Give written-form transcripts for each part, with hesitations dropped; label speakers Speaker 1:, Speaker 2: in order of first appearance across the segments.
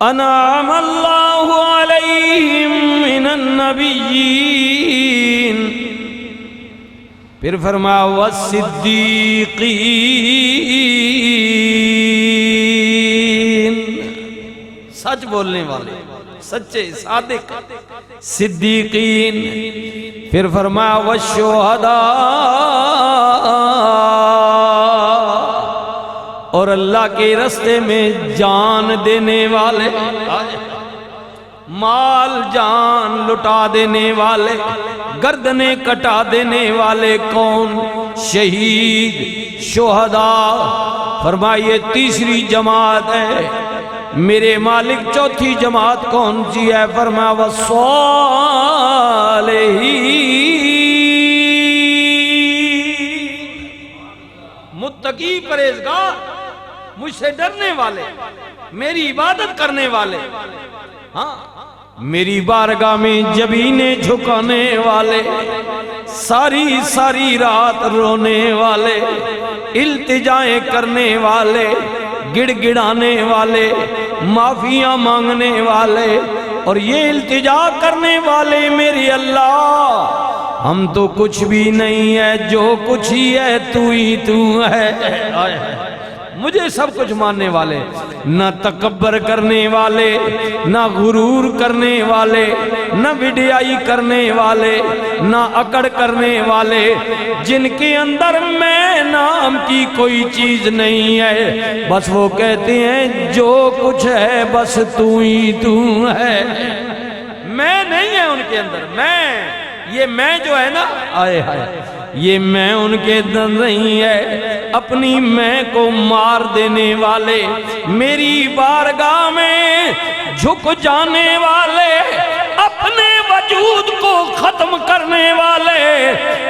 Speaker 1: انعم اللہ علیہم من النبیین، پھر فرمایا والصدیقین، سچ بولنے والے، سچے صادق صدیقین، پھر فرمایا والشہداء، اور اللہ کے راستے میں جان دینے والے، مال جان لٹا دینے والے، گردنیں کٹا دینے والے کون؟ شہید، شہداء۔ فرمائیے تیسری جماعت ہے میرے مالک، چوتھی جماعت کون سی ہے؟ فرمایا والصالحین، متقی پرہیزگار، مجھ سے ڈرنے والے، میری عبادت کرنے والے، ہاں میری بارگاہ میں جبینیں جھکانے والے، ساری ساری رات رونے والے، التجائیں کرنے والے، گڑ گڑانے والے، معافیاں مانگنے والے، اور یہ التجا کرنے والے میری اللہ، ہم تو کچھ بھی نہیں ہے، جو کچھ ہی ہے تو ہی تو ہے، مجھے سب کچھ ماننے والے، نہ تکبر کرنے والے، نہ غرور کرنے والے، نہ وڈیائی کرنے والے، نہ اکڑ کرنے والے، جن کے اندر میں نام کی کوئی چیز نہیں ہے، بس وہ کہتے ہیں جو کچھ ہے بس تو ہی تو ہے، میں نہیں ہے ان کے اندر، میں، یہ میں جو ہے نا، آئے ہائے، یہ میں ان کے اندر نہیں ہے، اپنی میں کو مار دینے والے، میری بارگاہ میں جھک جانے والے، اپنے وجود کو ختم کرنے والے،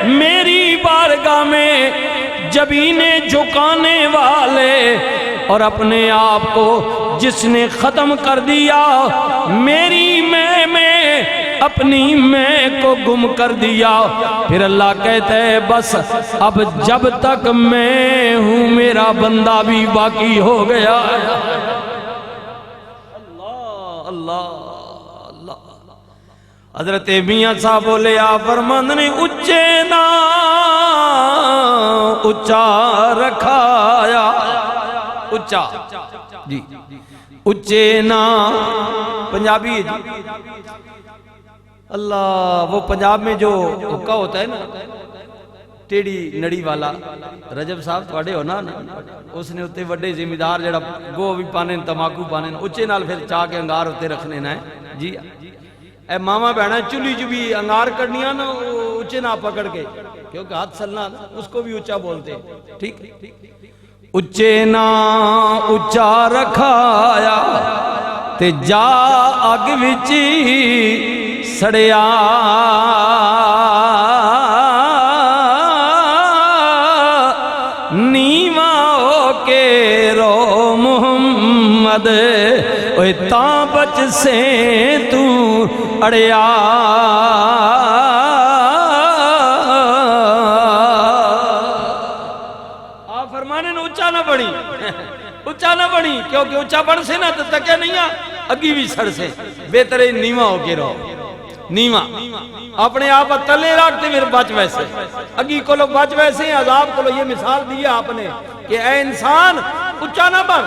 Speaker 1: میری بارگاہ میں جبینیں جھکانے والے، اور اپنے آپ کو جس نے ختم کر دیا، میری میں اپنی میں کو گم کر دیا، پھر اللہ کہتا ہے بس اب جب تک میں ہوں میرا بندہ بھی باقی ہو گیا۔ اللہ اللہ اللہ۔ حضرت میاں صاحب بولے آ فرمند نے اچے نا اچا رکھایا، اچا جی اچے نا پنجابی ہے جی، اللہ وہ پنجاب میں جو حکا ہوتا ہے نا ٹیڑی نڑی والا، رجب صاحب تھوڑے ہو نا، اس نے اتے وڈے ذمہ جڑا گو بھی پانے تماکو پانے اچے نال پھر چاہ کے انگار ہوتے رکھنے نا ہے جی، اے ماما بہنا چلی جو بھی انگار کرنیاں نا اچے نہ پکڑ کے، کیونکہ ہاتھ سلنا اس کو بھی اچا بولتے، ٹھیک اچے نا اچا رکھایا تے جا اگ وچی سڑیا، نیواں ہو کے رو محمد، اوے تاں بچ سے تو اڑیا، آپ فرمانے نے اچھا نہ بڑی، اچھا نہ بڑی، کیونکہ اچھا بڑھ سے نہ تو تکیا نہیں آ اگی بھی سڑ سے، بہتر نیواں ہو کے رہو، نیواں اپنے آپ تلے رکھتے پھر بچ ویسے، اگی کو لوگ بچ ویسے ہیں، عذاب کو لوگ یہ مثال دیا آپ نے کہ اے انسان اچھا نہ بڑھ،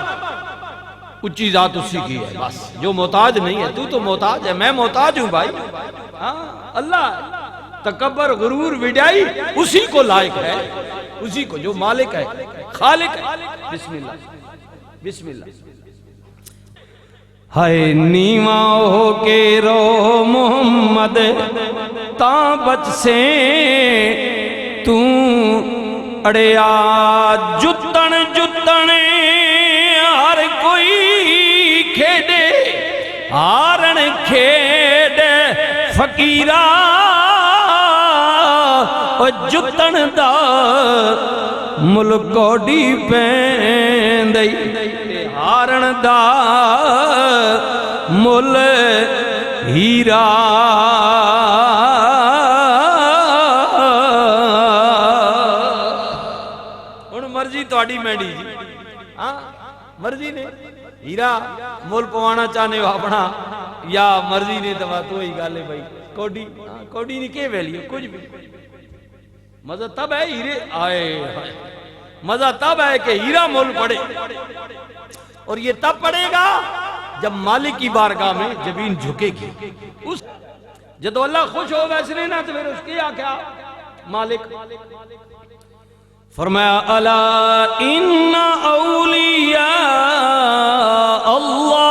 Speaker 1: اچھی ذات اسی کی ہے بس، جو محتاج نہیں ہے، تو محتاج ہے، میں محتاج ہوں بھائی، اللہ تکبر غرور وڈیائی اسی کو لائق ہے، اسی کو جو مالک ہے خالق ہے۔ بسم اللہ بسم اللہ۔ ہائے نیواں ہو کے رو محمد تاں بچ سے تو اڑیا، جتن جتن ہر کوئی کھیڑے، ہارن کھیڑے فقیرہ، او جتن دا ملک کوڈی پیندئی، ہارن دا مل ہیرا، ان مرضی تو آڈی میڈی جی، مرضی نے ہیرا مول پوانا چاہنے ہو اپنا یا مرضی نے تو بات وہی گل ہے بھائی کوڈی کوڈی نہیں کہ ویلیو کچھ بھی مزہ تب ہے ہیرے آئے مزہ تب ہے کہ ہیرا مول پڑے اور یہ تب پڑے گا جب مالک کی بارگاہ میں جبین جھکے گی اس جدو اللہ خوش ہو ویسے نہیں نہ تو پھر اس کی کیا مالک فرمایا الا ان اولیاء اللہ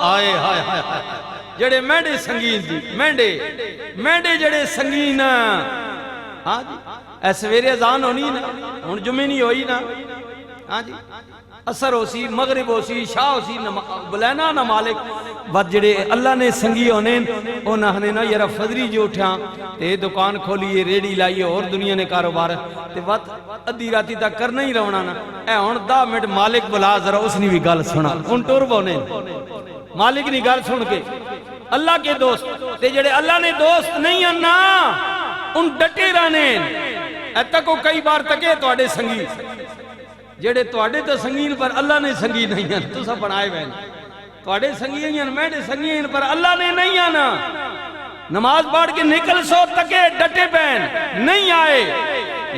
Speaker 1: آئے ہائے ہائے جڑے مینڈے سنگین دی مینڈے جڑے سنگین ہاں جی اے سویرے اذان ہونی نا ہن جمعے نہیں ہوئی نا ہاں جی اثر ہو سی مغرب ہو سی شاہ ہو سی بلینا نا مالک بات جڑے اللہ نے سنگی ہونے انہوں نے نا یرا فضری جو اٹھا تے دکان کھولیے ریڈی لائیے اور دنیا نے کاروبار تے بات ادھی راتی تک کرنا ہی رونا نا اے ہن 10 منٹ مالک بلا ذرا اس نے بھی گل سنا ان ٹور بونے مالک نے گل سن کے اللہ کے دوست تے جڑے اللہ نے دوست نہیں ہیں نا ان ڈٹے رہنے اے تکو کئی بار تکے تواڈے سنگی جڑے تواڈے تو سنگین پر اللہ نے سنگی نہیں ہیں تو سب بنائے بہن تواڈے سنگی ہیں میڈے سنگی ہیں پر اللہ نے نہیں آنا نماز پڑھ کے نکل سو تکے ڈٹے بہن نہیں آئے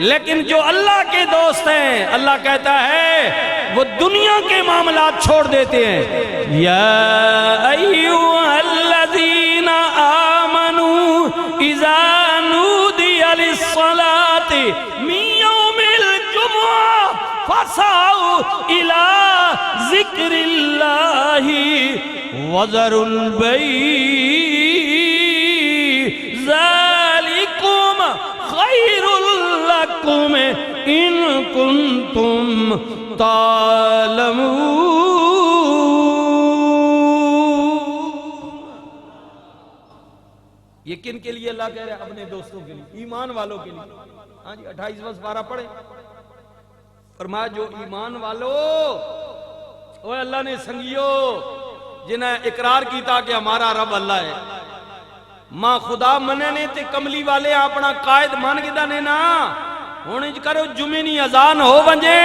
Speaker 1: لیکن جو اللہ کے دوست ہیں اللہ کہتا ہے وہ دنیا کے معاملات چھوڑ دیتے ہیں یا ایوہ الذین آمنوا اذا نودی للصلاة من یوم الجمعہ فَسَعُوا إِلَىٰ ذِكْرِ اللَّهِ وَذَرُوا الْبَيْعَ ذَلِكُمْ خَيْرٌ لَكُمْ إِن كُنتُمْ تَعْلَمُونَ یہ کن کے لیے اللہ کہہ رہے ہیں اپنے دوستوں کے لیے ایمان والوں کے لیے ہاں جی 28 بس 12 پڑھے فرمایا جو ایمان والو وہ اللہ نے سنگیو جنہیں اقرار کیتا کہ ہمارا رب اللہ ہے ماں خدا منے نے تے کملی والے اپنا قائد مان کے دانے نا ہونے کرو جمعے نہیں اذان ہو ونجے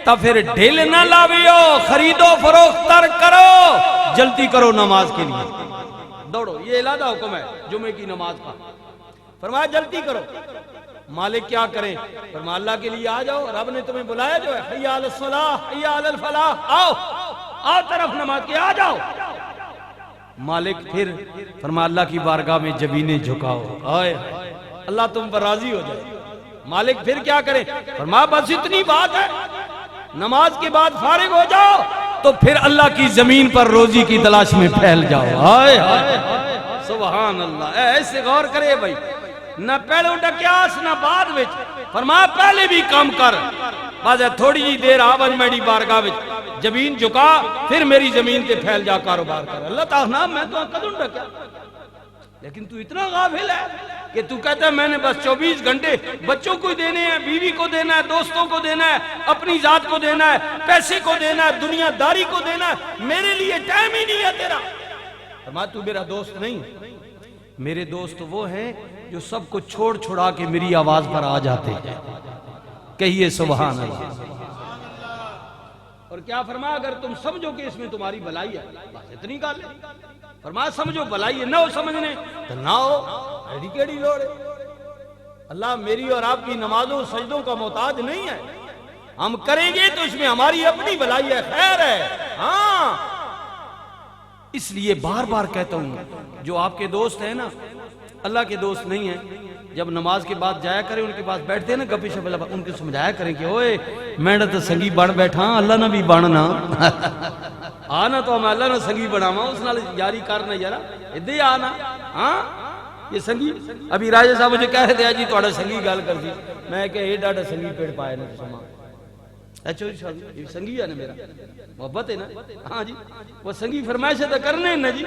Speaker 1: تا پھر ڈھیل نہ لاویو خریدو فروخت تر کرو جلدی کرو نماز کے لیے دوڑو یہ علادہ حکم ہے جمعے کی نماز کا فرمایا جلدی کرو مالک کیا کریں فرمایا اللہ کے لیے آ جاؤ رب نے تمہیں بلایا جو ہے حی علی الصلاح حی علی الفلاح آؤ طرف نماز کے آ جاؤ مالک پھر فرمایا اللہ کی بارگاہ میں جبینیں جھکاؤ آئے اللہ تم پر راضی ہو جائے مالک پھر کیا کریں فرمایا بس اتنی بات ہے نماز کے بعد فارغ ہو جاؤ تو پھر اللہ کی زمین پر روزی کی تلاش میں پھیل جاؤ آئے سبحان اللہ ایسے غور کرے بھائی نہ پہلے ڈکیاس نہ بعد وچ فرمایا پہلے بھی کام کر بعد تھوڑی جی دیر آوج میری بارگاہ وچ زمین جھکا پھر میری زمین تے پھیل جا کاروبار کر اللہ تعالیٰ میں تو کدوں ڈکیا لیکن تو اتنا غافل ہے کہ تو کہتا ہے میں نے بس 24 گھنٹے بچوں کو دینے ہیں بیوی کو دینا ہے دوستوں کو دینا ہے اپنی ذات کو دینا ہے پیسے کو دینا ہے دنیا داری کو دینا ہے میرے لیے ٹائم ہی نہیں ہے تیرا فرمایا تو میرا دوست نہیں میرے دوست وہ ہیں جو سب کو چھوڑ چھوڑا کے میری آواز پر آ جاتے ہیں کہیے سبحان اللہ اور کیا فرمایا اگر تم سمجھو کہ اس میں تمہاری بلائی ہے بس اتنی گل ہے فرمایا سمجھو بلائی ہے نہ ہو سمجھنے تو نہ ہو ایڈی کیڑی لوڑ ہے اللہ میری اور آپ کی نمازوں سجدوں کا محتاج نہیں ہے ہم کریں گے تو اس میں ہماری اپنی بلائی ہے خیر ہے ہاں اس لیے بار بار کہتا ہوں جو آپ کے دوست ہیں نا اللہ کے دوست نہیں ہیں جب نماز کے بعد جایا کریں ان کے پاس بیٹھتے ہیں نا گپی شپ ان کے سمجھایا کریں کہ اوئے میں تو سنگی بن بیٹھا اللہ نہ بھی بننا آنا تو میں اللہ نہ سنگی بناوا اس نال یاری کرنا یارا ادے آنا ہاں یہ سنگی ابھی راجہ صاحب مجھے کہہ رہے تھے جی تھوڑا سنگی گل کر دی میں کہ یہ ڈاڈا سنگی پیڑ پائے نا سما اچھا جی سنگی ہے نا میرا محبت ہے نا ہاں جی وہ سنگی فرمائش تو کرنے نا جی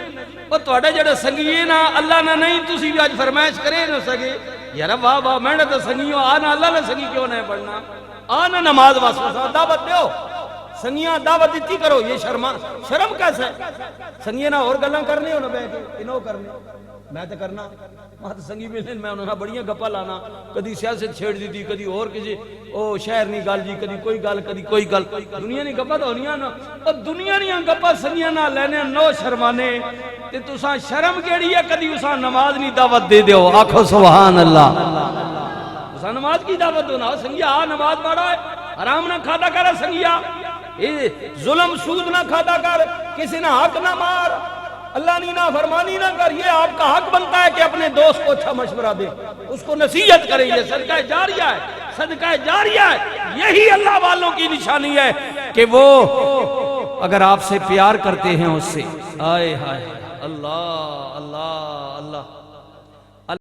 Speaker 1: وہ تھوڑا جڑا سنگی ہے نا اللہ نہ نہیں تسی بھی آج فرمائش کرے نہ سکے یار واہ واہ میں نے تو سنگی ہوں آنا اللہ نے سنگی کیوں نہیں پڑھنا آنا نماز واسطہ دعوت دیو سنگیاں دعوت دیتی کرو یہ شرم کیسا ہے سنگیاں نہ اور گلاں کرنے ہو نہ بیٹھ کے انہوں کرنے میں تو کرنا مات سنگی ملن میں انہوں نے بڑیاں گپا لانا کدی سیاست چھیڑ دی تھی کدی اور کسی او شہر نہیں گل جی کدی کوئی گل کدی کوئی گل دنیا نہیں گپا تو ہونیاں نا اور دنیا نہیں گپا سنگیاں نہ لینے نو شرمانے تے تساں شرم کیڑی ہے کدی اساں نماز نہیں دعوت دے دیو آکھو سبحان اللہ اساں نماز کی دعوت دو نا سنگیا آ نماز پڑھا ہے حرام نہ کھادا کر سنگیا ظلم سود نہ کھادا کر کسی نہ حق نہ مار اللہ نہیں نہ فرمانی نہ کر یہ آپ کا حق بنتا ہے کہ اپنے دوست کو اچھا مشورہ دے اس کو نصیحت کریں یہ صدقہ جاریہ ہے صدقہ جاریہ ہے یہی اللہ والوں کی نشانی ہے کہ وہ اگر آپ سے پیار کرتے ہیں اس سے آئے ہائے اللہ اللہ اللہ